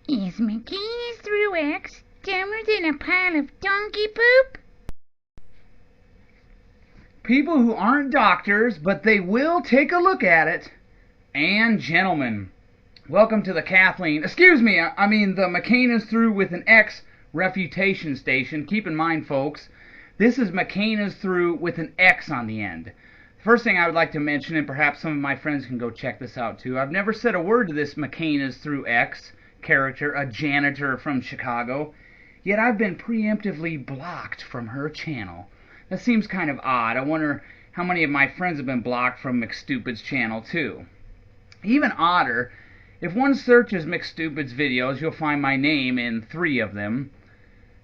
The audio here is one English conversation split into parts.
Is mccainisthroughx dumber than a pile of donkey poop? People who aren't doctors, but they will take a look at it. And gentlemen, welcome to the the McCain is through with an X refutation station. Keep in mind, folks, this is McCain is through with an X on the end. First thing I would like to mention, and perhaps some of my friends can go check this out too, I've never said a word to this McCain is through X character, a janitor from Chicago, yet I've been preemptively blocked from her channel. That seems kind of odd. I wonder how many of my friends have been blocked from McStupid's channel too. Even odder, if one searches McStupid's videos, you'll find my name in 3 of them.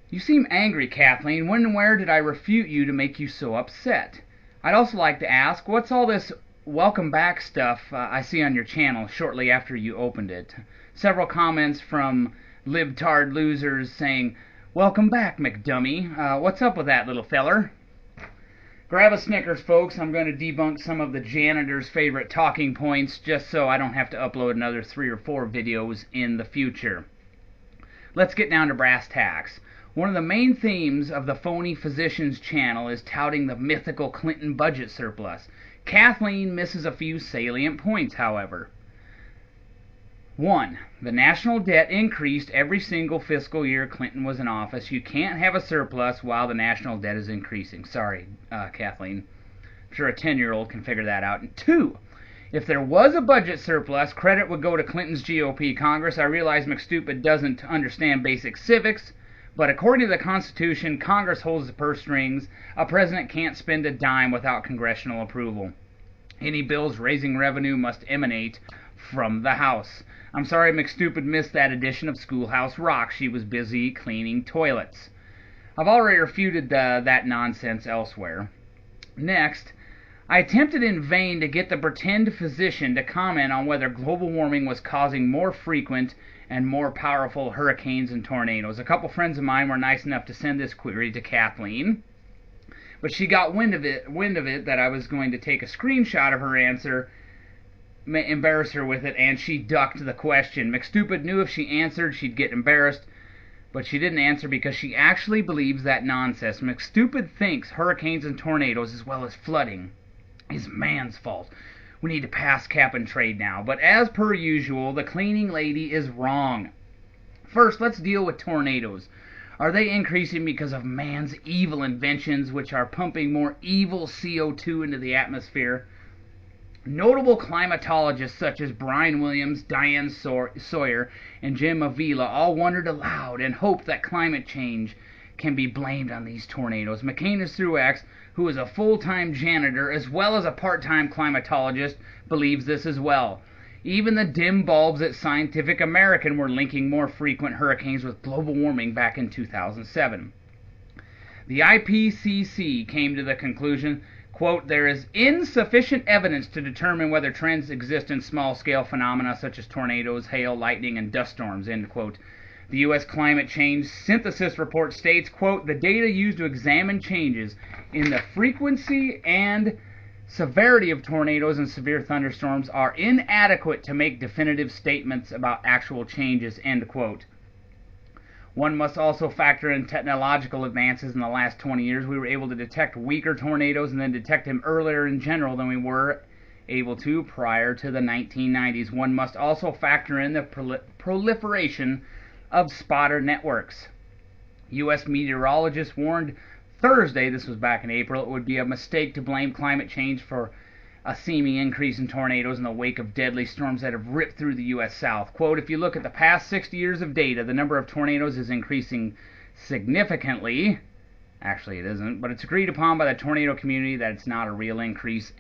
You seem angry, Kathleen. When and where did I refute you to make you so upset? I'd also like to ask, what's all this welcome back stuff I see on your channel shortly after you opened it? Several comments from libtard losers saying, "Welcome back, McDummy. What's up with that, little feller?" Grab a Snickers, folks. I'm going to debunk some of the janitor's favorite talking points just so I don't have to upload another 3 or 4 videos in the future. Let's get down to brass tacks. One of the main themes of the Phony Physicians channel is touting the mythical Clinton budget surplus. Kathleen misses a few salient points, however. 1. The national debt increased every single fiscal year Clinton was in office. You can't have a surplus while the national debt is increasing. Sorry, Kathleen. I'm sure a 10-year-old can figure that out. And 2. If there was a budget surplus, credit would go to Clinton's GOP Congress. I realize McStupid doesn't understand basic civics, but according to the Constitution, Congress holds the purse strings. A president can't spend a dime without congressional approval. Any bills raising revenue must emanate from the House. I'm sorry McStupid missed that edition of Schoolhouse Rock. She was busy cleaning toilets. I've already refuted that nonsense elsewhere. Next, I attempted in vain to get the pretend physician to comment on whether global warming was causing more frequent and more powerful hurricanes and tornadoes. A couple friends of mine were nice enough to send this query to Kathleen, but she got wind of it that I was going to take a screenshot of her answer, embarrass her with it, and she ducked the question. McStupid knew if she answered she'd get embarrassed, but she didn't answer because she actually believes that nonsense. McStupid thinks hurricanes and tornadoes, as well as flooding, is man's fault. We need to pass cap and trade now. But as per usual, the cleaning lady is wrong. First, let's deal with tornadoes. Are they increasing because of man's evil inventions, which are pumping more evil CO2 into the atmosphere? Notable climatologists such as Brian Williams, Diane Sawyer, and Jim Avila all wondered aloud and hoped that climate change can be blamed on these tornadoes. mccainisthroughx, who is a full-time janitor as well as a part-time climatologist, believes this as well. Even the dim bulbs at Scientific American were linking more frequent hurricanes with global warming back in 2007. The IPCC came to the conclusion, quote, there is insufficient evidence to determine whether trends exist in small-scale phenomena such as tornadoes, hail, lightning, and dust storms, end quote. The U.S. Climate Change Synthesis Report states, quote, the data used to examine changes in the frequency and severity of tornadoes and severe thunderstorms are inadequate to make definitive statements about actual changes, end quote. One must also factor in technological advances in the last 20 years. We were able to detect weaker tornadoes and then detect them earlier in general than we were able to prior to the 1990s. One must also factor in the proliferation of spotter networks. U.S. meteorologists warned Thursday, this was back in April, it would be a mistake to blame climate change for a seeming increase in tornadoes in the wake of deadly storms that have ripped through the U.S. South. Quote, if you look at the past 60 years of data, the number of tornadoes is increasing significantly. Actually, it isn't, but it's agreed upon by the tornado community that it's not a real increase,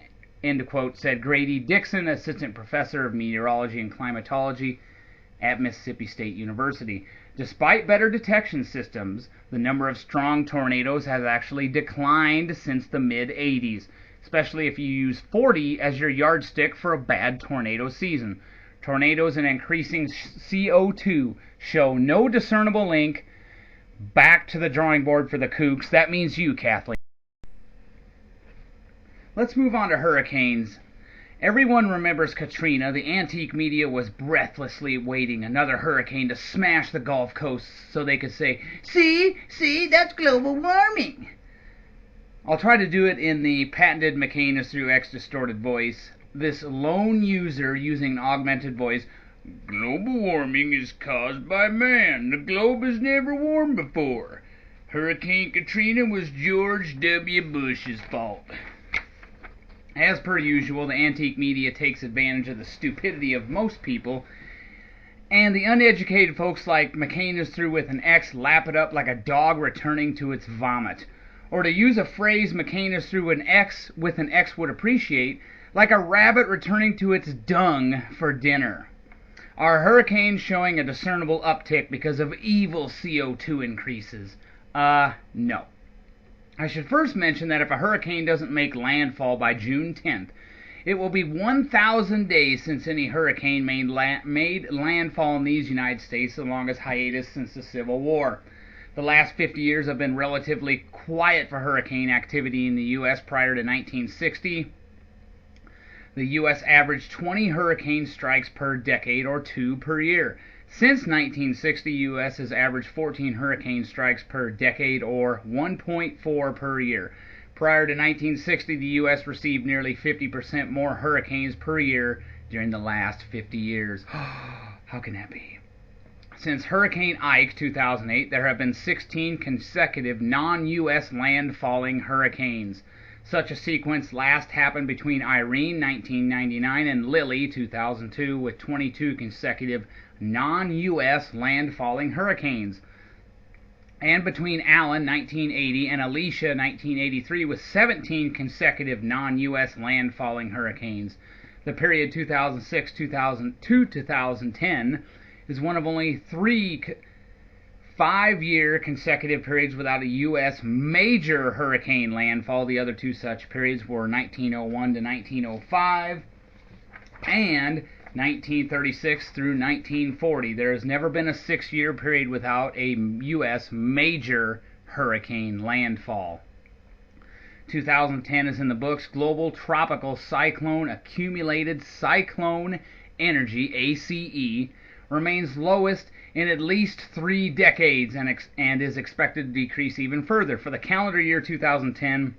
end quote, said Grady Dixon, assistant professor of meteorology and climatology at Mississippi State University. Despite better detection systems, the number of strong tornadoes has actually declined since the mid-80s, especially if you use 40 as your yardstick for a bad tornado season. Tornadoes and increasing CO2 show no discernible link. Back to the drawing board for the kooks. That means you, Kathleen. Let's move on to hurricanes Everyone remembers Katrina. The antique media was breathlessly waiting another hurricane to smash the Gulf Coast so they could say, see, that's global warming. I'll try to do it in the patented mccainisthroughx distorted voice. This lone user using an augmented voice. Global warming is caused by man. The globe has never warmed before. Hurricane Katrina was George W. Bush's fault. As per usual, the antique media takes advantage of the stupidity of most people, and the uneducated folks like mccainisthroughx lap it up like a dog returning to its vomit. Or to use a phrase mccainisthroughx would appreciate, like a rabbit returning to its dung for dinner. Are hurricanes showing a discernible uptick because of evil CO2 increases? No. I should first mention that if a hurricane doesn't make landfall by June 10th, it will be 1,000 days since any hurricane made landfall in these United States, the longest hiatus since the Civil War. The last 50 years have been relatively quiet for hurricane activity in the U.S. prior to 1960. The U.S. averaged 20 hurricane strikes per decade, or 2 per year. Since 1960, U.S. has averaged 14 hurricane strikes per decade, or 1.4 per year. Prior to 1960, the U.S. received nearly 50% more hurricanes per year during the last 50 years. How can that be? Since Hurricane Ike 2008, there have been 16 consecutive non-U.S. landfalling hurricanes. Such a sequence last happened between Irene 1999 and Lily 2002, with 22 consecutive non-U.S. landfalling hurricanes, and between Allen 1980 and Alicia 1983, with 17 consecutive non-U.S. landfalling hurricanes. The period 2006-2010 is one of only 3 5-year consecutive periods without a U.S. major hurricane landfall. The other 2 such periods were 1901 to 1905 and 1936 through 1940. There has never been a 6-year period without a U.S. major hurricane landfall. 2010 is in the books. Global Tropical Cyclone Accumulated Cyclone Energy, ACE, remains lowest in at least 3 decades and is expected to decrease even further. For the calendar year 2010,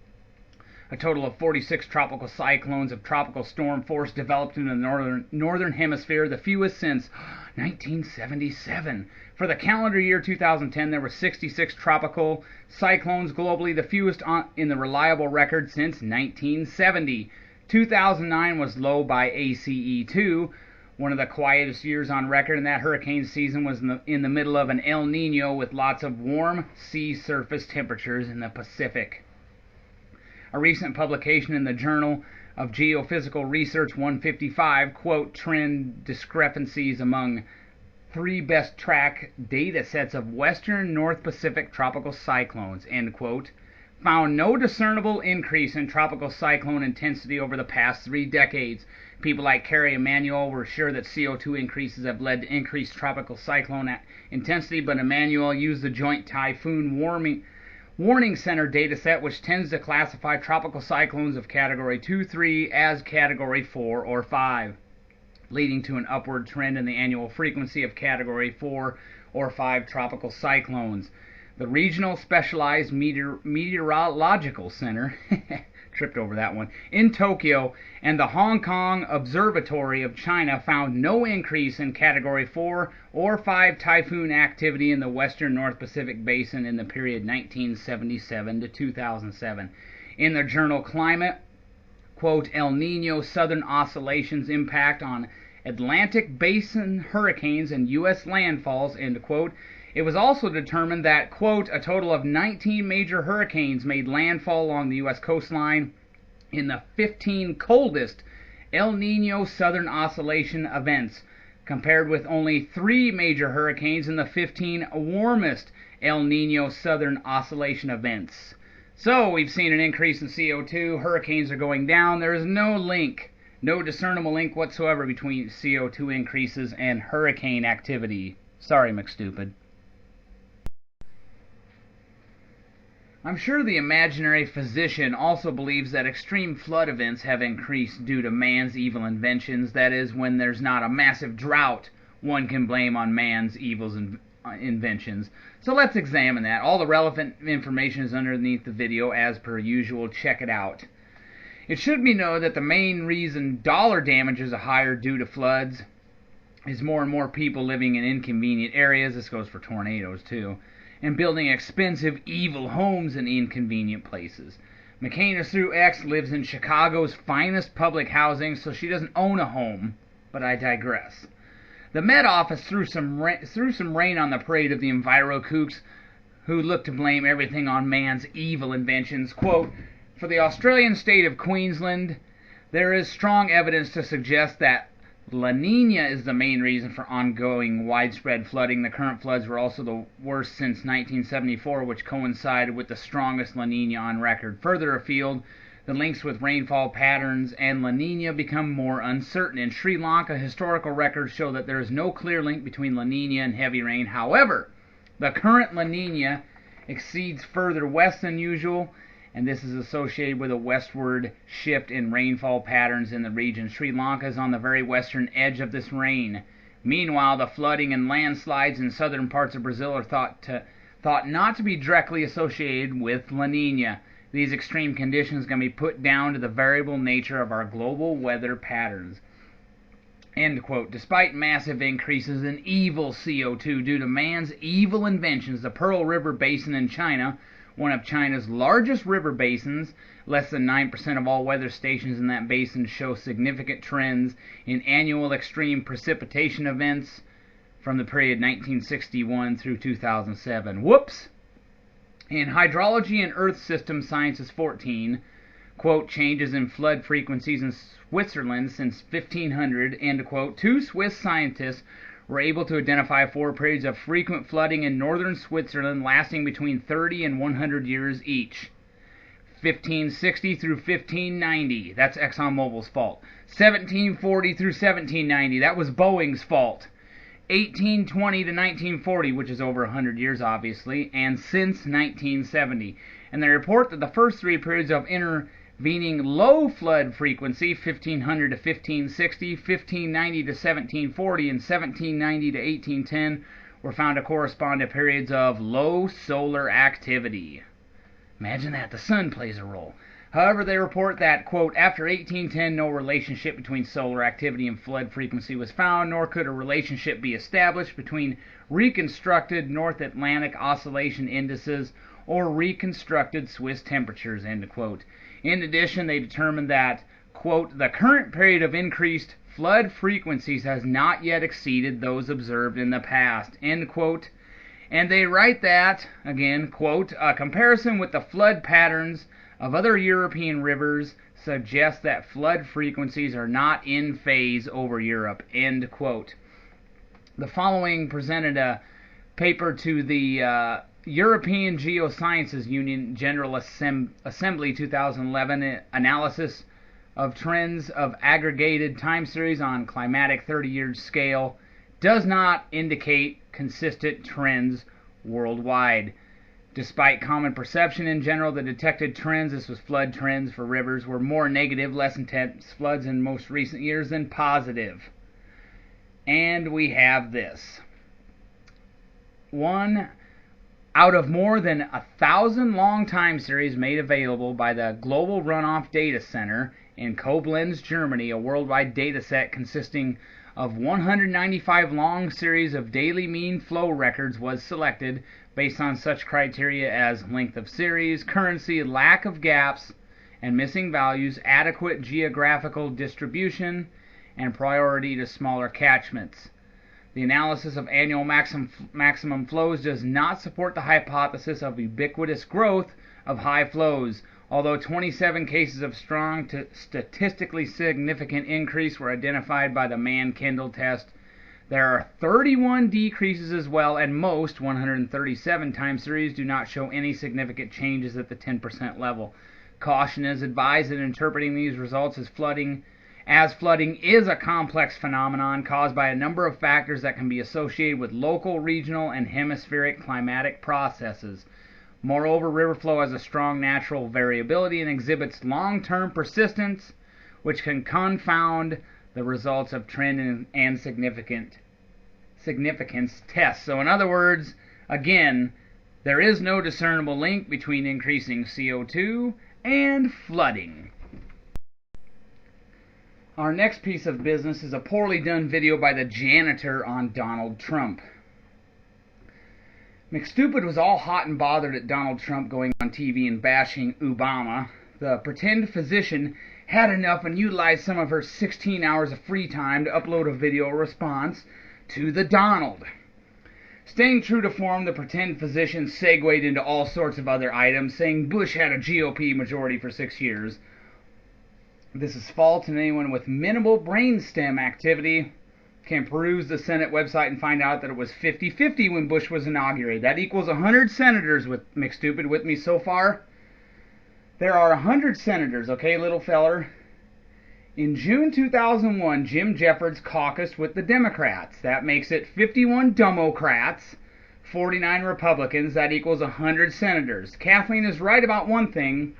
a total of 46 tropical cyclones of tropical storm force developed in the northern hemisphere, the fewest since 1977. For the calendar year 2010, there were 66 tropical cyclones globally, the fewest in the reliable record since 1970. 2009 was low by ACE2, one of the quietest years on record, and that hurricane season was in the middle of an El Nino with lots of warm sea surface temperatures in the Pacific. A recent publication in the Journal of Geophysical Research 155, quote, trend discrepancies among 3 best track data sets of western North Pacific tropical cyclones, end quote, found no discernible increase in tropical cyclone intensity over the past 3 decades. People like Kerry Emanuel were sure that CO2 increases have led to increased tropical cyclone intensity, but Emanuel used the Joint Typhoon Warning Center dataset, which tends to classify tropical cyclones of Category 2, 3 as Category 4 or 5, leading to an upward trend in the annual frequency of Category 4 or 5 tropical cyclones. The Regional Specialized Meteorological Center tripped over that one, in Tokyo, and the Hong Kong Observatory of China found no increase in Category 4 or 5 typhoon activity in the western North Pacific Basin in the period 1977 to 2007. In the journal Climate, quote, El Nino Southern Oscillations Impact on Atlantic Basin Hurricanes and U.S. Landfalls, end quote, it was also determined that, quote, a total of 19 major hurricanes made landfall along the U.S. coastline in the 15 coldest El Nino Southern Oscillation events, compared with only 3 major hurricanes in the 15 warmest El Nino Southern Oscillation events. So we've seen an increase in CO2, hurricanes are going down. There is no link, no discernible link whatsoever between CO2 increases and hurricane activity. Sorry, McStupid. I'm sure the imaginary physician also believes that extreme flood events have increased due to man's evil inventions. That is, when there's not a massive drought, one can blame on man's evil inventions. So let's examine that. All the relevant information is underneath the video as per usual. Check it out. It should be known that the main reason dollar damages are higher due to floods is more and more people living in inconvenient areas. This goes for tornadoes too. And building expensive, evil homes in inconvenient places. mccainisthroughx lives in Chicago's finest public housing, so she doesn't own a home, but I digress. The Met Office threw some rain on the parade of the enviro-kooks who look to blame everything on man's evil inventions. Quote, for the Australian state of Queensland, there is strong evidence to suggest that La Nina is the main reason for ongoing widespread flooding. The current floods were also the worst since 1974, which coincided with the strongest La Nina on record. Further afield, the links with rainfall patterns and La Nina become more uncertain. In Sri Lanka, historical records show that there is no clear link between La Nina and heavy rain. However, the current La Nina exceeds further west than usual, and this is associated with a westward shift in rainfall patterns in the region. Sri Lanka is on the very western edge of this rain. Meanwhile, the flooding and landslides in southern parts of Brazil are thought not to be directly associated with La Nina. These extreme conditions can be put down to the variable nature of our global weather patterns. End quote. Despite massive increases in evil CO2 due to man's evil inventions, the Pearl River Basin in China, one of China's largest river basins, less than 9% of all weather stations in that basin show significant trends in annual extreme precipitation events from the period 1961 through 2007. Whoops! In Hydrology and Earth System Sciences 14, quote, changes in flood frequencies in Switzerland since 1500, end quote, 2 Swiss scientists were able to identify 4 periods of frequent flooding in northern Switzerland lasting between 30 and 100 years each. 1560 through 1590, that's ExxonMobil's fault. 1740 through 1790, that was Boeing's fault. 1820 to 1940, which is over 100 years obviously, and since 1970. And they report that the first 3 periods of intervening low flood frequency, 1500 to 1560, 1590 to 1740, and 1790 to 1810, were found to correspond to periods of low solar activity. Imagine that, the sun plays a role. However, they report that, quote, after 1810, no relationship between solar activity and flood frequency was found, nor could a relationship be established between reconstructed North Atlantic oscillation indices or reconstructed Swiss temperatures, end quote. In addition, they determined that, quote, the current period of increased flood frequencies has not yet exceeded those observed in the past, end quote. And they write that, again, quote, a comparison with the flood patterns of other European rivers suggests that flood frequencies are not in phase over Europe, end quote. The following presented a paper to the European Geosciences Union General Assembly 2011, analysis of trends of aggregated time series on climatic 30-year scale does not indicate consistent trends worldwide. Despite common perception in general, the detected trends, this was flood trends for rivers, were more negative, less intense floods in most recent years than positive. And we have this. 1 out of more than 1,000 long time series made available by the Global Runoff Data Center in Koblenz, Germany, a worldwide data set consisting of 195 long series of daily mean flow records was selected based on such criteria as length of series, currency, lack of gaps and missing values, adequate geographical distribution, and priority to smaller catchments. The analysis of annual maximum flows does not support the hypothesis of ubiquitous growth of high flows. Although 27 cases of strong to statistically significant increase were identified by the man-kindled test, there are 31 decreases as well, and most, 137 time series, do not show any significant changes at the 10% level. Caution is advised in interpreting these results as flooding is a complex phenomenon caused by a number of factors that can be associated with local, regional, and hemispheric climatic processes. Moreover, river flow has a strong natural variability and exhibits long-term persistence, which can confound the results of trend and significance tests. So in other words, again, there is no discernible link between increasing CO2 and flooding. Our next piece of business is a poorly done video by the janitor on Donald Trump. McStupid was all hot and bothered at Donald Trump going on TV and bashing Obama. The pretend physician had enough and utilized some of her 16 hours of free time to upload a video response to the Donald. Staying true to form, the pretend physician segued into all sorts of other items, saying Bush had a GOP majority for 6 years. This is false, and anyone with minimal brainstem activity can peruse the Senate website and find out that it was 50-50 when Bush was inaugurated. That equals 100 senators with McStupid with me so far. There are 100 senators, okay, little feller? In June 2001, Jim Jeffords caucused with the Democrats. That makes it 51 Democrats, 49 Republicans. That equals 100 senators. Kathleen is right about one thing.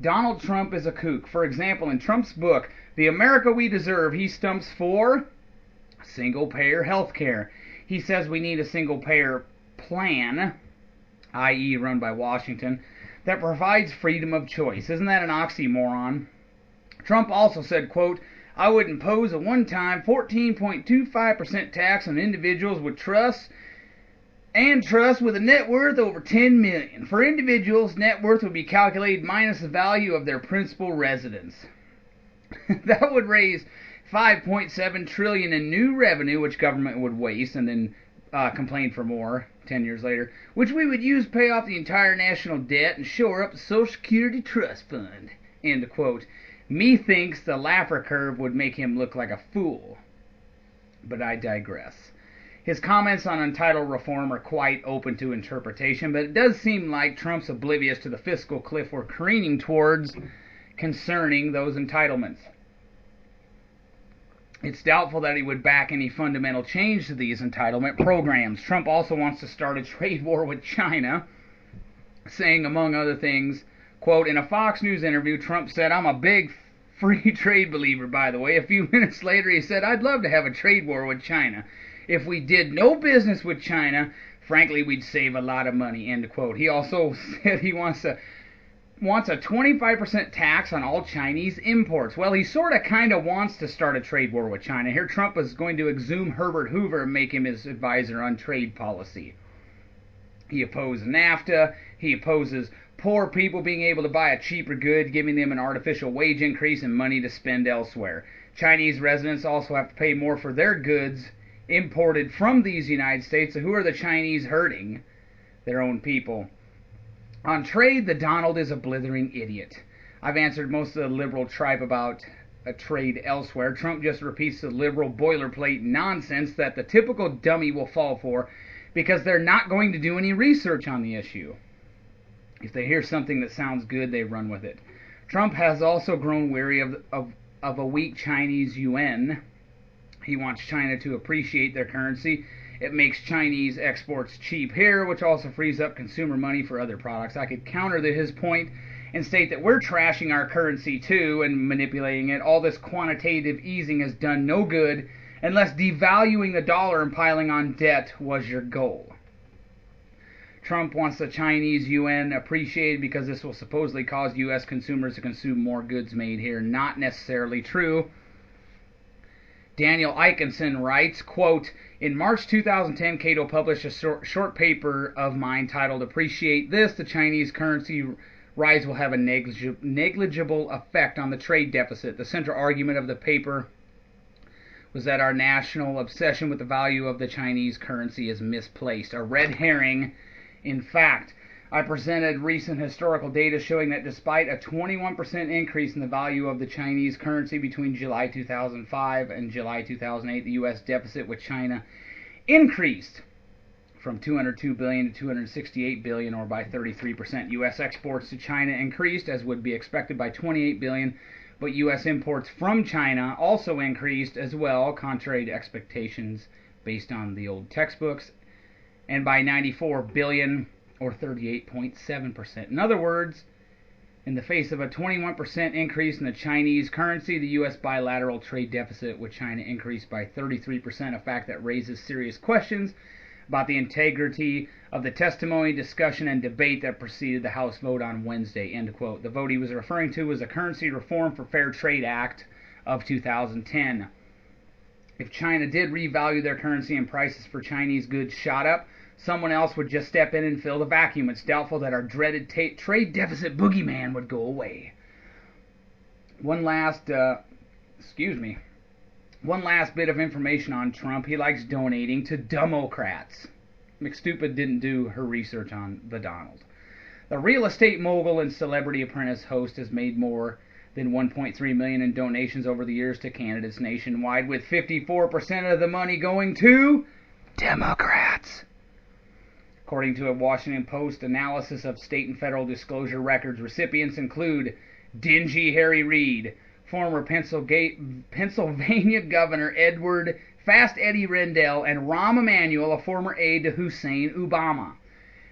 Donald Trump is a kook. For example, in Trump's book, The America We Deserve, he stumps for single-payer health care. He says we need a single-payer plan, i.e. run by Washington, that provides freedom of choice. Isn't that an oxymoron? Trump also said, quote, I would impose a one-time 14.25% tax on individuals with trusts with a net worth over $10 million. For individuals, net worth would be calculated minus the value of their principal residence. That would raise $5.7 trillion in new revenue, which government would waste and then complain for more 10 years later, which we would use to pay off the entire national debt and shore up the Social Security Trust Fund. End quote. Methinks the Laffer curve would make him look like a fool. But I digress. His comments on entitled reform are quite open to interpretation, but it does seem like Trump's oblivious to the fiscal cliff we're careening towards concerning those entitlements. It's doubtful that he would back any fundamental change to these entitlement programs. Trump also wants to start a trade war with China, saying, among other things, quote, in a Fox News interview, Trump said, I'm a big free trade believer, by the way. A few minutes later, he said, I'd love to have a trade war with China. If we did no business with China, frankly, we'd save a lot of money, end quote. He also said he wants a 25% tax on all Chinese imports. Well, he sort of kind of wants to start a trade war with China. Here Trump is going to exhume Herbert Hoover and make him his advisor on trade policy. He opposes NAFTA. He opposes poor people being able to buy a cheaper good, giving them an artificial wage increase and money to spend elsewhere. Chinese residents also have to pay more for their goods imported from these United States. So who are the Chinese hurting? Their own people. On trade, the Donald is a blithering idiot. I've answered most of the liberal tripe about a trade elsewhere. Trump just repeats the liberal boilerplate nonsense that the typical dummy will fall for because they're not going to do any research on the issue. If they hear something that sounds good, they run with it. Trump has also grown weary of a weak Chinese yuan. He wants China to appreciate their currency. It makes Chinese exports cheap here, which also frees up consumer money for other products. I could counter his point and state that we're trashing our currency too and manipulating it. All this quantitative easing has done no good unless devaluing the dollar and piling on debt was your goal. Trump wants the Chinese yuan appreciated because this will supposedly cause U.S. consumers to consume more goods made here. Not necessarily true. Daniel Eikenson writes, quote, in March 2010, Cato published a short paper of mine titled, Appreciate This, the Chinese currency rise will have a negligible effect on the trade deficit. The central argument of the paper was that our national obsession with the value of the Chinese currency is misplaced, a red herring. In fact, I presented recent historical data showing that despite a 21% increase in the value of the Chinese currency between July 2005 and July 2008, the U.S. deficit with China increased from $202 billion to $268 billion, or by 33%. U.S. exports to China increased, as would be expected, by $28 billion, but U.S. imports from China also increased as well, contrary to expectations based on the old textbooks, and by $94 billion. or 38.7%. In other words, in the face of a 21% increase in the Chinese currency, the U.S. bilateral trade deficit with China increased by 33%, a fact that raises serious questions about the integrity of the testimony, discussion, and debate that preceded the House vote on Wednesday, end quote. The vote he was referring to was the Currency Reform for Fair Trade Act of 2010. If China did revalue their currency and prices for Chinese goods shot up, someone else would just step in and fill the vacuum. It's doubtful that our dreaded trade deficit boogeyman would go away. One last bit of information on Trump. He likes donating to Democrats. McStupid didn't do her research on the Donald. The real estate mogul and Celebrity Apprentice host has made more than $1.3 million in donations over the years to candidates nationwide, with 54% of the money going to Democrats. According to a Washington Post analysis of state and federal disclosure records, recipients include Dingy Harry Reid, former Pennsylvania Governor Edward Fast Eddie Rendell, and Rahm Emanuel, a former aide to Hussein Obama.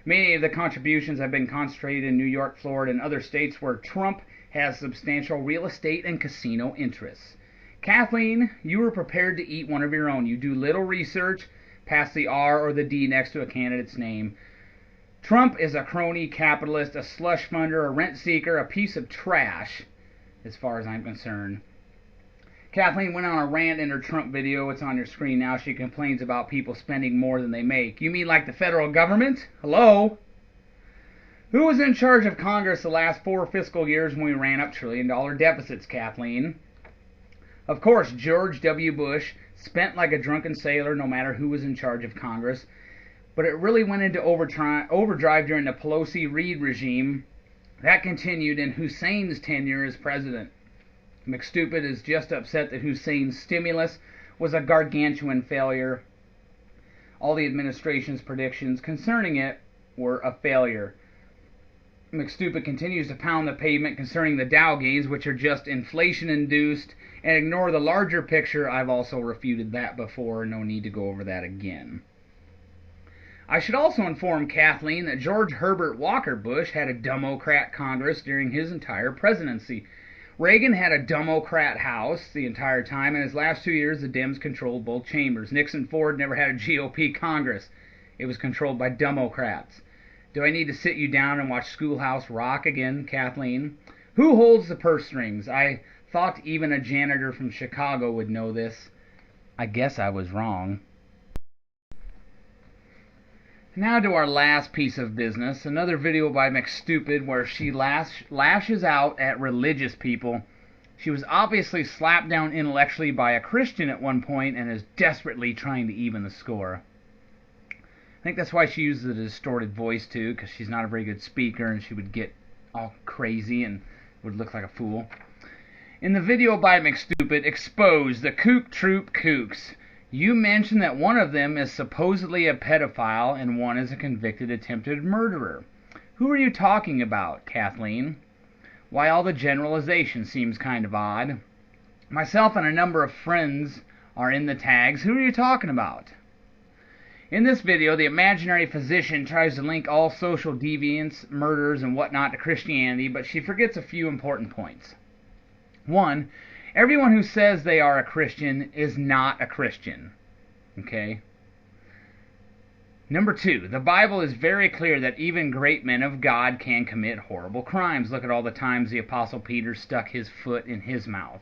Many of the contributions have been concentrated in New York, Florida, and other states where Trump has substantial real estate and casino interests. Kathleen, you were prepared to eat one of your own. You do little research past the R or the D next to a candidate's name. Trump is a crony, capitalist, a slush funder, a rent seeker, a piece of trash, as far as I'm concerned. Kathleen went on a rant in her Trump video. It's on your screen now. She complains about people spending more than they make. You mean like the federal government? Hello? Who was in charge of Congress the last 4 fiscal years when we ran up trillion-dollar deficits, Kathleen? Of course, George W. Bush spent like a drunken sailor no matter who was in charge of Congress, but it really went into overdrive during the Pelosi-Reid regime. That continued in Hussein's tenure as president. McStupid is just upset that Hussein's stimulus was a gargantuan failure. All the administration's predictions concerning it were a failure. McStupid continues to pound the pavement concerning the Dow gains, which are just inflation-induced, and ignore the larger picture. I've also refuted that before. No need to go over that again. I should also inform Kathleen that George Herbert Walker Bush had a Democrat Congress during his entire presidency. Reagan had a Democrat House the entire time, and his last 2 years the Dems controlled both chambers. Nixon Ford never had a GOP Congress. It was controlled by Democrats. Do I need to sit you down and watch Schoolhouse Rock again, Kathleen? Who holds the purse strings? I thought even a janitor from Chicago would know this. I guess I was wrong. Now to our last piece of business, another video by McStupid where she lashes out at religious people. She was obviously slapped down intellectually by a Christian at one point and is desperately trying to even the score. I think that's why she uses a distorted voice too, because she's not a very good speaker and she would get all crazy and would look like a fool. In the video by McStupid, Expose the Kook Troop Kooks, you mentioned that one of them is supposedly a pedophile and one is a convicted attempted murderer. Who are you talking about, Kathleen? Why, all the generalization seems kind of odd. Myself and a number of friends are in the tags. Who are you talking about? In this video, the imaginary physician tries to link all social deviants, murders, and whatnot to Christianity, but she forgets a few important points. 1. Everyone who says they are a Christian is not a Christian. Okay? Number 2, the Bible is very clear that even great men of God can commit horrible crimes. Look at all the times the Apostle Peter stuck his foot in his mouth.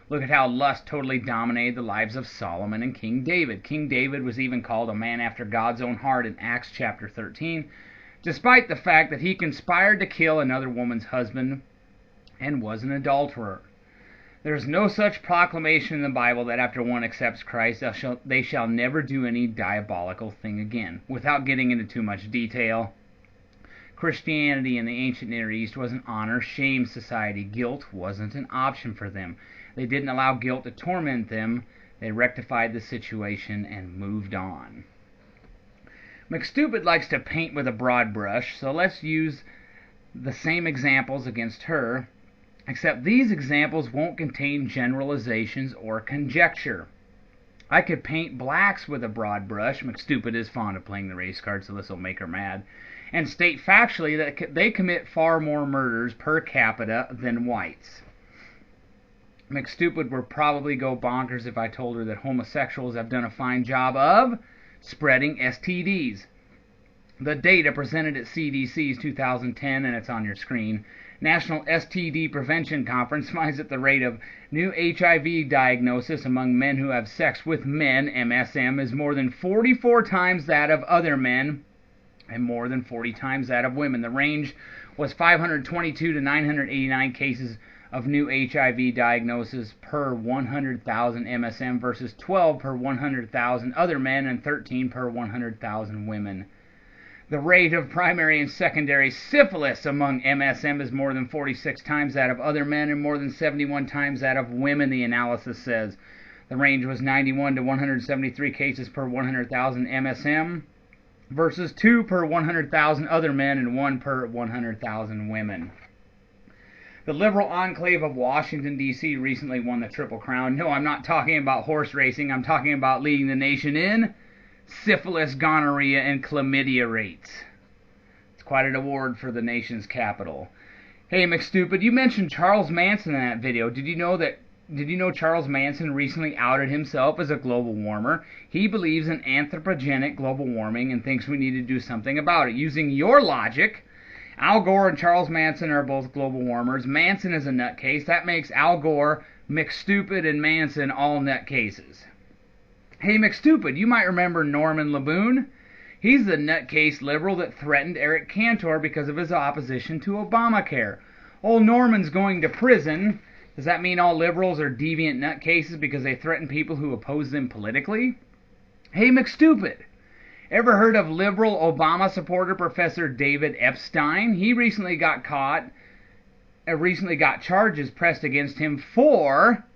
Look at how lust totally dominated the lives of Solomon and King David. King David was even called a man after God's own heart in Acts chapter 13, despite the fact that he conspired to kill another woman's husband and was an adulterer. There is no such proclamation in the Bible that after one accepts Christ, they shall never do any diabolical thing again. Without getting into too much detail, Christianity in the ancient Near East was an honor-shame society. Guilt wasn't an option for them. They didn't allow guilt to torment them. They rectified the situation and moved on. McStupid likes to paint with a broad brush, so let's use the same examples against her, except these examples won't contain generalizations or conjecture. I could paint blacks with a broad brush. McStupid is fond of playing the race card, so this will make her mad. And state factually that they commit far more murders per capita than whites. McStupid would probably go bonkers if I told her that homosexuals have done a fine job of spreading STDs. The data presented at CDC's 2010, and it's on your screen, National STD Prevention Conference finds that the rate of new HIV diagnosis among men who have sex with men, MSM, is more than 44 times that of other men and more than 40 times that of women. The range was 522 to 989 cases of new HIV diagnosis per 100,000 MSM versus 12 per 100,000 other men and 13 per 100,000 women. The rate of primary and secondary syphilis among MSM is more than 46 times that of other men and more than 71 times that of women, the analysis says. The range was 91 to 173 cases per 100,000 MSM versus 2 per 100,000 other men and 1 per 100,000 women. The liberal enclave of Washington, D.C. recently won the Triple Crown. No, I'm not talking about horse racing. I'm talking about leading the nation in syphilis, gonorrhea, and chlamydia rates. It's quite an award for the nation's capital. Hey, McStupid, you mentioned Charles Manson in that video. Did you know Charles Manson recently outed himself as a global warmer? He believes in anthropogenic global warming and thinks we need to do something about it. Using your logic, Al Gore and Charles Manson are both global warmers. Manson is a nutcase. That makes Al Gore, McStupid, and Manson all nutcases. Hey, McStupid, you might remember Norman LeBoon. He's the nutcase liberal that threatened Eric Cantor because of his opposition to Obamacare. Old Norman's going to prison. Does that mean all liberals are deviant nutcases because they threaten people who oppose them politically? Hey, McStupid, ever heard of liberal Obama supporter Professor David Epstein? He recently got charges pressed against him for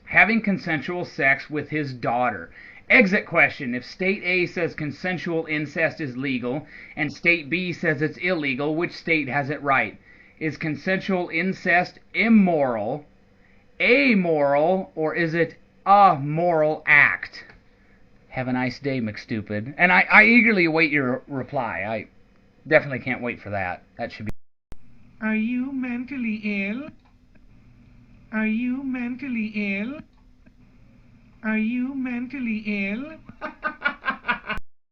having consensual sex with his daughter. Exit question. If State A says consensual incest is legal and State B says it's illegal, which state has it right? Is consensual incest immoral, amoral, or is it a moral act? Have a nice day, McStupid. And I eagerly await your reply. I definitely can't wait for that. That should be... Are you mentally ill? Are you mentally ill? Are you mentally ill?